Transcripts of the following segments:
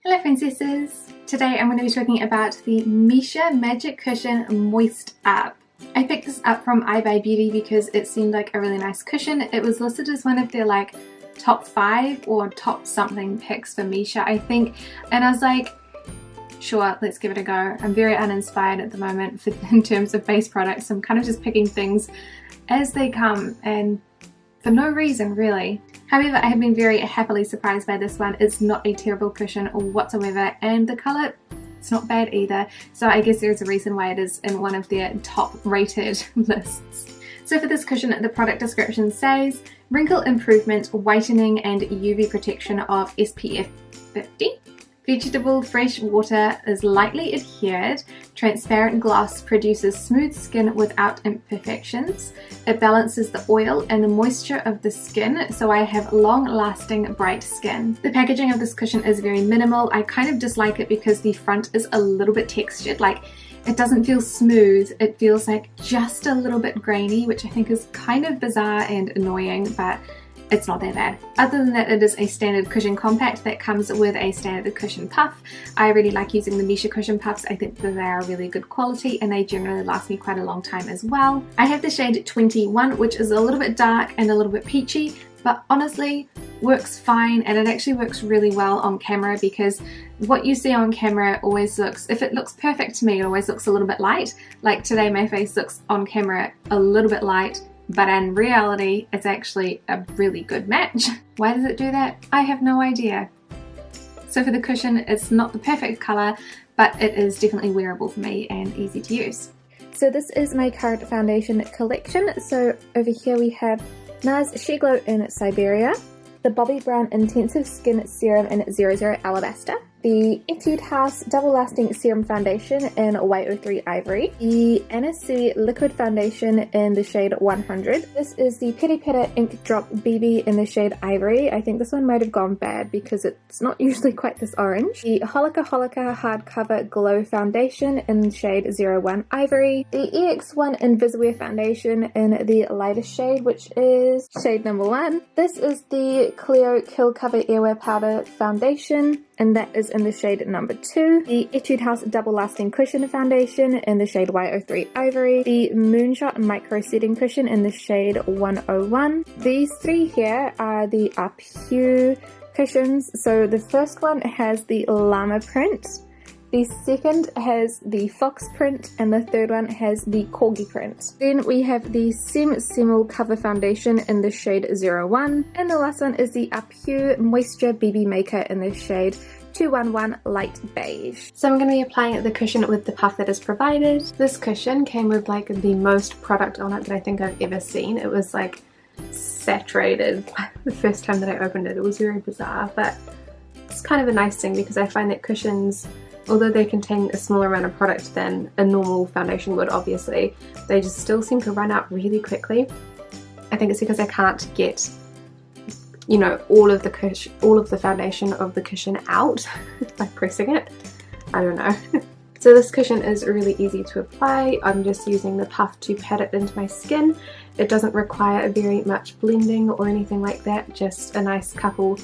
Hello princesses! Today I'm going to be talking about the Missha Magic Cushion Moist Up. I picked this up from iBuyBeauty because it seemed like a really nice cushion. It was listed as one of their top 5 or top something picks for Missha I think, and I was like, sure, let's give it a go. I'm very uninspired at the moment in terms of base products. I'm kind of just picking things as they come and for no reason really. However, I have been very happily surprised by this one. It's not a terrible cushion whatsoever, and the colour, it's not bad either. So I guess there's a reason why it is in one of their top rated lists. So for this cushion, the product description says, wrinkle improvement, whitening and UV protection of SPF 50. Vegetable fresh water is lightly adhered. Transparent gloss produces smooth skin without imperfections. It balances the oil and the moisture of the skin, so I have long-lasting bright skin. The packaging of this cushion is very minimal. I kind of dislike it because the front is a little bit textured. It doesn't feel smooth. It feels like just a little bit grainy, which I think is kind of bizarre and annoying, but it's not that bad. Other than that, it is a standard cushion compact that comes with a standard cushion puff. I really like using the Missha cushion puffs. I think that they are really good quality and they generally last me quite a long time as well. I have the shade 21, which is a little bit dark and a little bit peachy, but honestly works fine, and it actually works really well on camera because what you see on camera always looks, if it looks perfect to me, it always looks a little bit light. Like today my face looks on camera a little bit light, but in reality it's actually a really good match. Why does it do that? I have no idea. So for the cushion, it's not the perfect colour, but it is definitely wearable for me and easy to use. So this is my current foundation collection. So over here we have NARS Sheer Glow in Siberia, the Bobbi Brown Intensive Skin Serum in 00 Alabaster, the Etude House Double Lasting Serum Foundation in Y03 Ivory, the Annecy Liquid Foundation in the shade 100. This is the Peri Peri Ink Drop BB in the shade Ivory. I think this one might have gone bad because it's not usually quite this orange. The Holika Holika Hardcover Glow Foundation in the shade 01 Ivory, the EX1 Invisiwear Foundation in the lightest shade, which is shade number 1. This is the Clio Kill Cover Airwear Powder Foundation, and that is in the shade number 2. The Etude House Double Lasting Cushion Foundation in the shade Y03 Ivory. The Moonshot Micro Setting Cushion in the shade 101. These 3 here are the Up Hue cushions. So the first one has the llama print, the second has the fox print, and the third one has the corgi print. Then we have the Semel Cover Foundation in the shade 01, and the last one is the Up Hue Moisture BB Maker in the shade 211 Light Beige. So I'm going to be applying the cushion with the puff that is provided. This cushion came with the most product on it that I think I've ever seen. It was saturated the first time that I opened it. It was very bizarre, but it's kind of a nice thing because I find that cushions, although they contain a smaller amount of product than a normal foundation would obviously, they just still seem to run out really quickly. I think it's because I can't get, all of the foundation of the cushion out by pressing it. I don't know. So this cushion is really easy to apply. I'm just using the puff to pat it into my skin. It doesn't require very much blending or anything like that, just a nice couple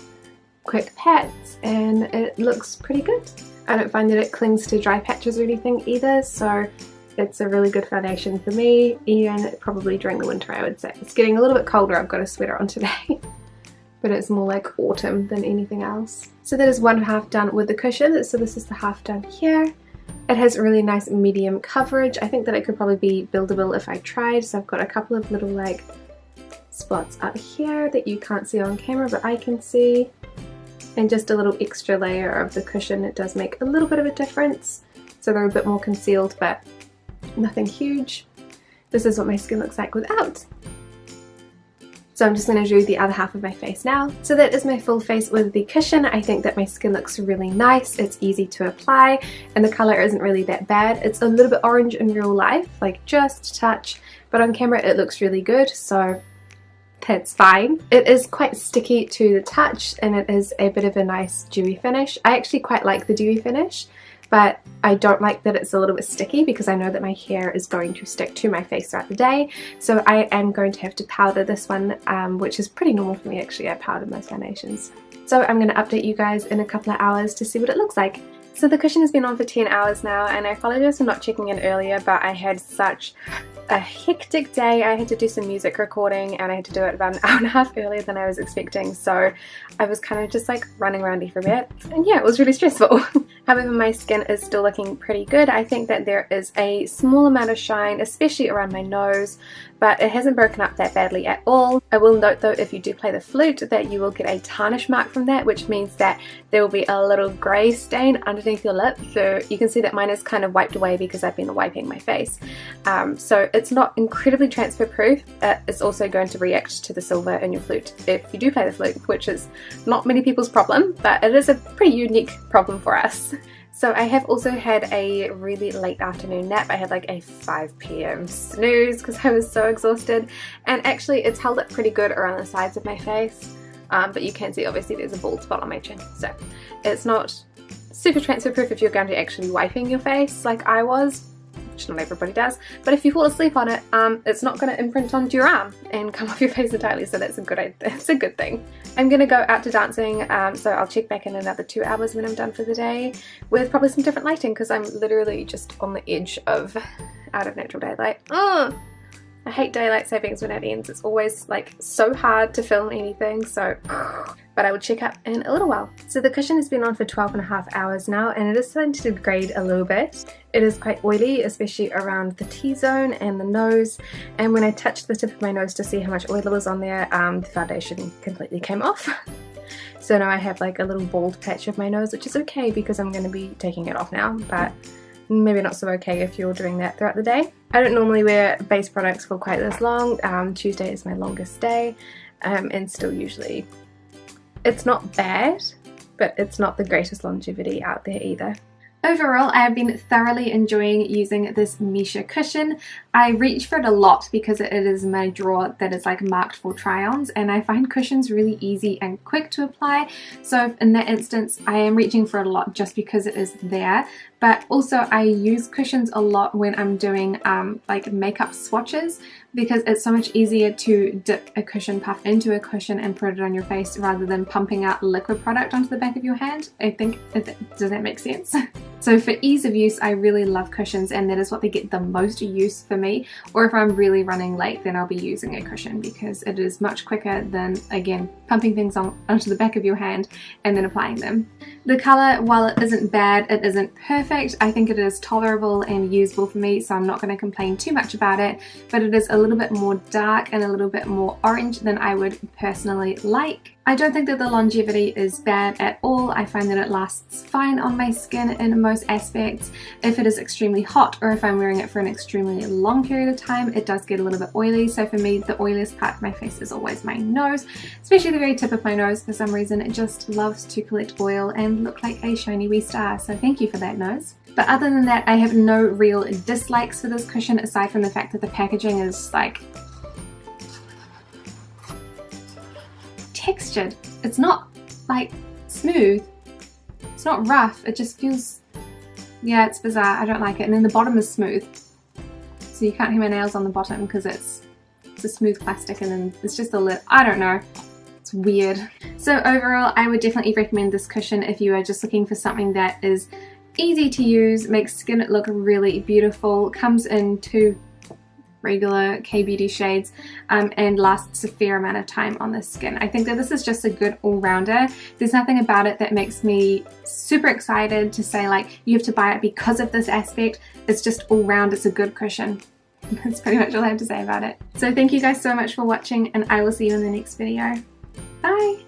quick pats and it looks pretty good. I don't find that it clings to dry patches or anything either, so it's a really good foundation for me, even probably during the winter I would say. It's getting a little bit colder, I've got a sweater on today, but it's more like autumn than anything else. So that is one half done with the cushion, so this is the half done here. It has a really nice medium coverage. I think that it could probably be buildable if I tried, so I've got a couple of little spots up here that you can't see on camera but I can see. And just a little extra layer of the cushion. It does make a little bit of a difference, so they're a bit more concealed but nothing huge. This is what my skin looks like without. So I'm just going to do the other half of my face now. So that is my full face with the cushion. I think that my skin looks really nice, it's easy to apply, and the colour isn't really that bad. It's a little bit orange in real life, just a touch, but on camera it looks really good, so that's fine. It is quite sticky to the touch and it is a bit of a nice dewy finish. I actually quite like the dewy finish, but I don't like that it's a little bit sticky because I know that my hair is going to stick to my face throughout the day. So I am going to have to powder this one, which is pretty normal for me actually. I powder most foundations. So I'm going to update you guys in a couple of hours to see what it looks like. So the cushion has been on for 10 hours now, and I apologize for not checking in earlier, but I had such a hectic day. I had to do some music recording and I had to do it about an hour and a half earlier than I was expecting, so I was kind of just like running around for a bit, and yeah, it was really stressful. However, my skin is still looking pretty good. I think that there is a small amount of shine, especially around my nose, but it hasn't broken up that badly at all. I will note though, if you do play the flute, that you will get a tarnish mark from that, which means that there will be a little grey stain underneath your lip. So you can see that mine is kind of wiped away because I've been wiping my face. So it's not incredibly transfer proof. It's also going to react to the silver in your flute if you do play the flute, which is not many people's problem, but it is a pretty unique problem for us. So I have also had a really late afternoon nap. I had like a 5 p.m. snooze because I was so exhausted, and actually it's held up pretty good around the sides of my face, but you can see obviously there's a bald spot on my chin, so it's not super transfer proof if you're going to actually wiping your face like I was, which not everybody does, but if you fall asleep on it, it's not going to imprint onto your arm and come off your face entirely, so that's a good thing. I'm going to go out to dancing, so I'll check back in another 2 hours when I'm done for the day with probably some different lighting, because I'm literally just on the edge of out of natural daylight. I hate daylight savings when it ends. It's always like so hard to film anything, so but I will check up in a little while. So the cushion has been on for 12.5 hours now, and it is starting to degrade a little bit. It is quite oily, especially around the T-zone and the nose, and when I touched the tip of my nose to see how much oil was on there, the foundation completely came off. So now I have like a little bald patch of my nose, which is okay because I'm going to be taking it off now, but maybe not so okay if you're doing that throughout the day. I don't normally wear base products for quite this long. Tuesday is my longest day, and still usually it's not bad, but it's not the greatest longevity out there either. Overall, I have been thoroughly enjoying using this Missha cushion. I reach for it a lot because it is my drawer that is like marked for try-ons, and I find cushions really easy and quick to apply. So in that instance, I am reaching for it a lot just because it is there. But also I use cushions a lot when I'm doing like makeup swatches, because it's so much easier to dip a cushion puff into a cushion and put it on your face rather than pumping out liquid product onto the back of your hand. I think, does that make sense? So for ease of use, I really love cushions, and that is what they get the most use for me. Or if I'm really running late, then I'll be using a cushion because it is much quicker than, again, pumping things onto the back of your hand and then applying them. The colour, while it isn't bad, it isn't perfect. I think it is tolerable and usable for me, so I'm not going to complain too much about it, but it is a little bit more dark and a little bit more orange than I would personally like. I don't think that the longevity is bad at all. I find that it lasts fine on my skin in most aspects. If it is extremely hot, or if I'm wearing it for an extremely long period of time, it does get a little bit oily. So for me, the oiliest part of my face is always my nose, especially the very tip of my nose. For some reason, it just loves to collect oil and look like a shiny wee star. So thank you for that, nose. But other than that, I have no real dislikes for this cushion, aside from the fact that the packaging is like textured. It's not like smooth, it's not rough, it just feels, yeah, it's bizarre. I don't like it. And then the bottom is smooth, so you can't hear my nails on the bottom because it's a smooth plastic, and then it's just a lip. I don't know, it's weird. So overall, I would definitely recommend this cushion if you are just looking for something that is easy to use, makes skin look really beautiful, comes in 2 regular K-beauty shades, and lasts a fair amount of time on the skin. I think that this is just a good all-rounder. There's nothing about it that makes me super excited to say like you have to buy it because of this aspect. It's just all-round, it's a good cushion. That's pretty much all I have to say about it. So thank you guys so much for watching, and I will see you in the next video. Bye!